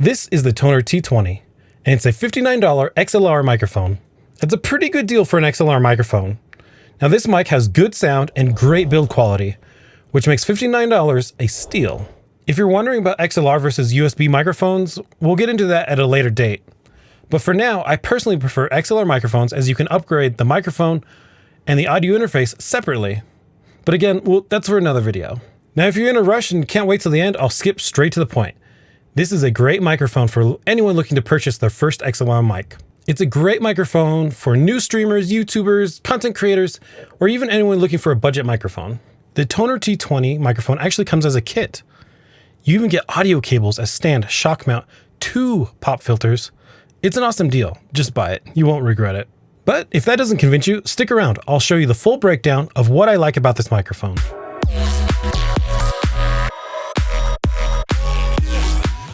This is the Tonor T20, and it's a $59 XLR microphone. That's a pretty good deal for an XLR microphone. Now this mic has good sound and great build quality, which makes $59 a steal. If you're wondering about XLR versus USB microphones, we'll get into that at a later date. But for now, I personally prefer XLR microphones as you can upgrade the microphone and the audio interface separately. But again, well, that's for another video. Now, if you're in a rush and can't wait till the end, I'll skip straight to the point. This is a great microphone for anyone looking to purchase their first XLR mic. It's a great microphone for new streamers, YouTubers, content creators, or even anyone looking for a budget microphone. The Tonor T20 microphone actually comes as a kit. You even get audio cables as stand, shock mount, 2 pop filters. It's an awesome deal. Just buy it. You won't regret it. But if that doesn't convince you, stick around. I'll show you the full breakdown of what I like about this microphone.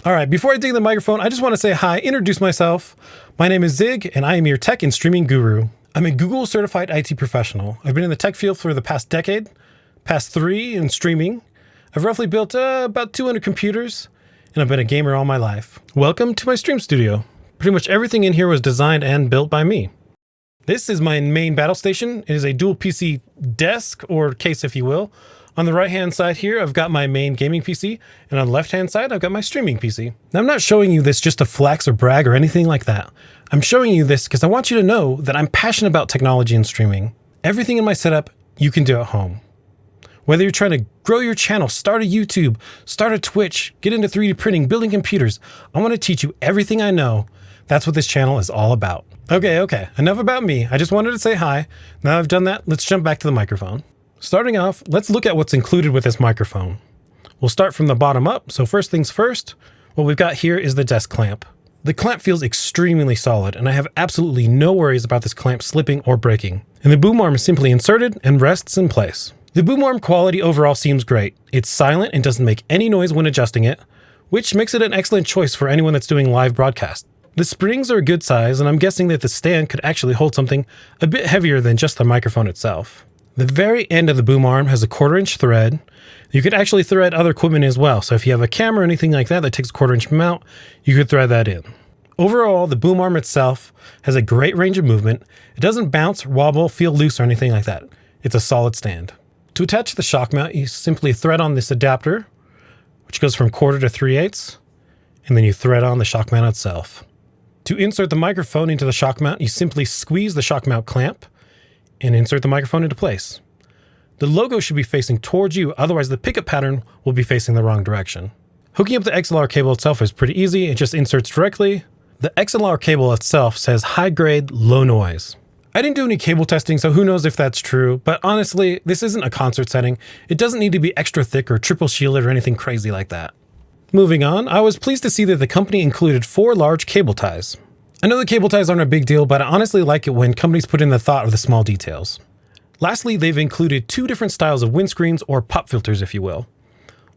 All right, before I dig the microphone, I just want to say hi, introduce myself. My name is Zig, and I am your tech and streaming guru. I'm a Google certified IT professional. I've been in the tech field for the past decade, past 3 in streaming. I've roughly built about 200 computers, and I've been a gamer all my life. Welcome to my stream studio. Pretty much everything in here was designed and built by me. This is my main battle station. It is a dual PC desk, or case if you will. On the right-hand side here, I've got my main gaming PC, and on the left-hand side, I've got my streaming PC. Now, I'm not showing you this just to flex or brag or anything like that. I'm showing you this because I want you to know that I'm passionate about technology and streaming. Everything in my setup, you can do at home. Whether you're trying to grow your channel, start a YouTube, start a Twitch, get into 3D printing, building computers, I want to teach you everything I know. That's what this channel is all about. Okay, enough about me. I just wanted to say hi. Now I've done that, let's jump back to the microphone. Starting off, let's look at what's included with this microphone. We'll start from the bottom up. So first things first, what we've got here is the desk clamp. The clamp feels extremely solid, and I have absolutely no worries about this clamp slipping or breaking. And the boom arm is simply inserted and rests in place. The boom arm quality overall seems great. It's silent and doesn't make any noise when adjusting it, which makes it an excellent choice for anyone that's doing live broadcast. The springs are a good size, and I'm guessing that the stand could actually hold something a bit heavier than just the microphone itself. The very end of the boom arm has a 1/4-inch thread. You could actually thread other equipment as well. So if you have a camera or anything like that that takes a 1/4-inch mount, you could thread that in. Overall, the boom arm itself has a great range of movement. It doesn't bounce, wobble, feel loose or anything like that. It's a solid stand. To attach the shock mount, you simply thread on this adapter, which goes from 1/4 to 3/8, and then you thread on the shock mount itself. To insert the microphone into the shock mount, you simply squeeze the shock mount clamp and insert the microphone into place. The logo should be facing towards you, otherwise the pickup pattern will be facing the wrong direction. Hooking up the XLR cable itself is pretty easy. It just inserts directly. The XLR cable itself says high grade, low noise. I didn't do any cable testing, so who knows if that's true, but honestly, this isn't a concert setting. It doesn't need to be extra thick or triple shielded or anything crazy like that. Moving on, I was pleased to see that the company included 4 large cable ties. I know the cable ties aren't a big deal, but I honestly like it when companies put in the thought of the small details. Lastly, they've included 2 different styles of windscreens or pop filters, if you will.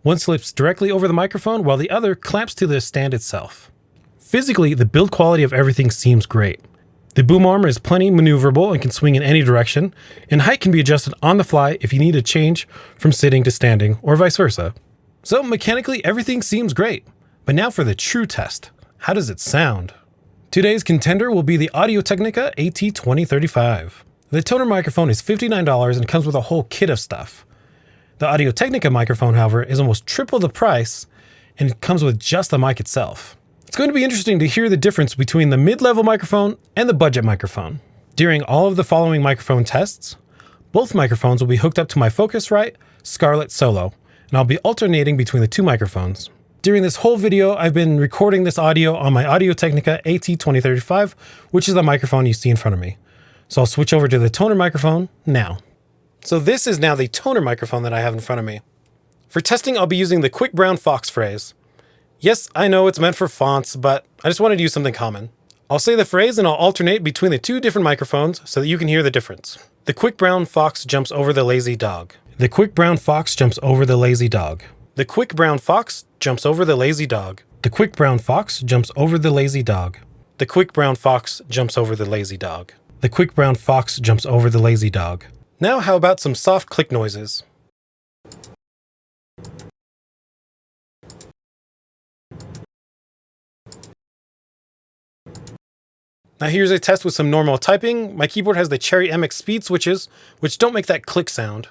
One slips directly over the microphone, while the other clamps to the stand itself. Physically, the build quality of everything seems great. The boom arm is plenty maneuverable and can swing in any direction, and height can be adjusted on the fly if you need to change from sitting to standing, or vice versa. So mechanically, everything seems great. But now for the true test. How does it sound? Today's contender will be the Audio-Technica AT2035. The Tonor microphone is $59 and comes with a whole kit of stuff. The Audio-Technica microphone, however, is almost triple the price and it comes with just the mic itself. It's going to be interesting to hear the difference between the mid-level microphone and the budget microphone. During all of the following microphone tests, both microphones will be hooked up to my Focusrite Scarlett Solo, and I'll be alternating between the 2 microphones. During this whole video, I've been recording this audio on my Audio-Technica AT2035, which is the microphone you see in front of me. So I'll switch over to the Tonor microphone now. So this is now the Tonor microphone that I have in front of me. For testing, I'll be using the Quick Brown Fox phrase. Yes, I know it's meant for fonts, but I just wanted to use something common. I'll say the phrase and I'll alternate between the 2 different microphones so that you can hear the difference. The quick brown fox jumps over the lazy dog. The quick brown fox jumps over the lazy dog. The quick brown fox jumps over the lazy dog. The quick brown fox jumps over the lazy dog. The quick brown fox jumps over the lazy dog. The quick brown fox jumps over the lazy dog. Now how about some soft click noises? Now here's a test with some normal typing. My keyboard has the Cherry MX speed switches, which don't make that click sound.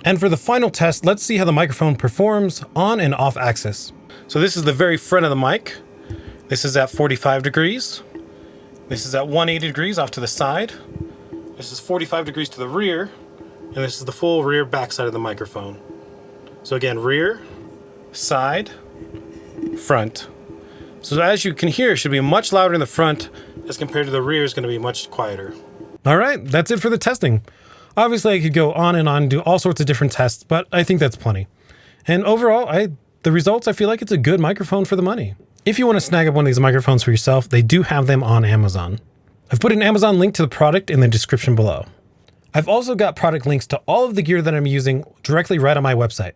And for the final test, let's see how the microphone performs on and off axis. So this is the very front of the mic. This is at 45 degrees. This is at 180 degrees off to the side. This is 45 degrees to the rear. And this is the full rear back side of the microphone. So again, rear, side, front. So as you can hear, it should be much louder in the front as compared to the rear is going to be much quieter. All right, that's it for the testing. Obviously, I could go on and do all sorts of different tests, but I think that's plenty. And overall, the results, I feel like it's a good microphone for the money. If you want to snag up one of these microphones for yourself, they do have them on Amazon. I've put an Amazon link to the product in the description below. I've also got product links to all of the gear that I'm using directly right on my website.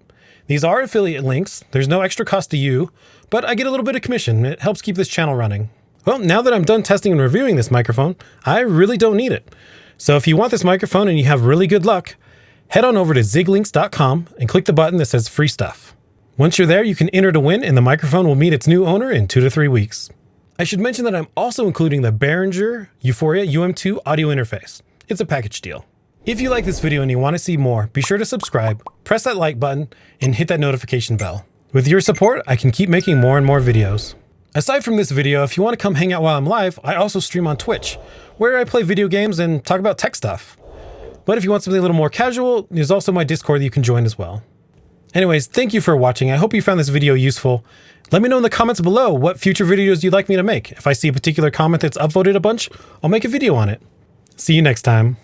These are affiliate links. There's no extra cost to you, but I get a little bit of commission. It helps keep this channel running. Well, now that I'm done testing and reviewing this microphone, I really don't need it. So if you want this microphone and you have really good luck, head on over to ziglinks.com and click the button that says free stuff. Once you're there, you can enter to win and the microphone will meet its new owner in 2 to 3 weeks. I should mention that I'm also including the Behringer Euphoria UM2 audio interface. It's a package deal. If you like this video and you want to see more, be sure to subscribe, press that like button, and hit that notification bell. With your support, I can keep making more and more videos. Aside from this video, if you want to come hang out while I'm live, I also stream on Twitch, where I play video games and talk about tech stuff. But if you want something a little more casual, there's also my Discord that you can join as well. Anyways, thank you for watching. I hope you found this video useful. Let me know in the comments below what future videos you'd like me to make. If I see a particular comment that's upvoted a bunch, I'll make a video on it. See you next time.